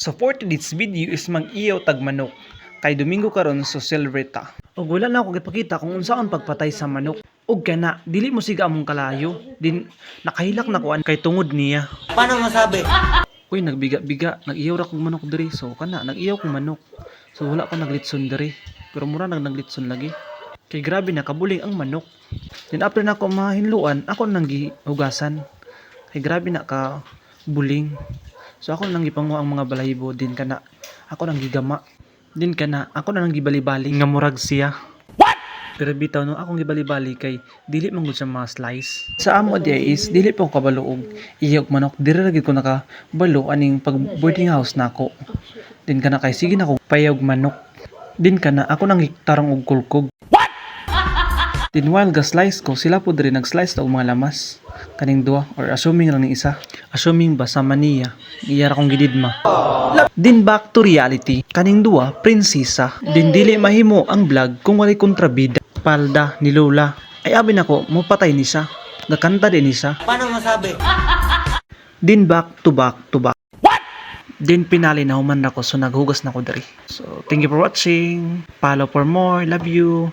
So for today's video is mag-iyaw tag manok. Kay Domingo karon so celebrate ta. Og wala na ako gipakita kung unsaon pagpatay sa manok. Og kana dili mo siga among kalayo. Din nakahilak na kuan kay tungod niya. Paano masabi? Uy nagbiga-biga, nag-iyaw ra kog manok diri. So kana nag-iyaw kog manok. So wala ko naglitson diri. Pero mura naglitson lagi. Kay grabe na kabuling ang manok. Then after na ako mahinluan, ako nang gihugasan. Kay grabe na ka buling. So ako nang gipanguha ang mga balahibo din kana. Ako nang gigama. Din kana ako na nang gibali-bali nga murag siya. What? Pero bitaw no akong gibali-bali kay dili man gud siya mga slice. Sa amo di is dili pa ko kabalo og iyog manok. Diri ra gid ko nakabalo aning pag boarding house nako. Din kana kay sige na ko payog manok. Din kana ako nang gitarong og kulkog. Din while ga-slice ko, sila po diri nag-slice na og mga lamas. Kaning duwa, or assuming lang ni isa. Assuming ba sa maniya, iyara kong gididma. Din back to reality, kaning duwa, prinsesa. Din dili mahimo ang vlog kung walay kontrabida. Palda ni Lola. Ay abi nako, mo patay ni siya. Gakanta din ni siya. Paano masabi? Din back to back to back. What? Din pinali na human ako, so naghugas na ko diri. So, thank you for watching. Follow for more. Love you.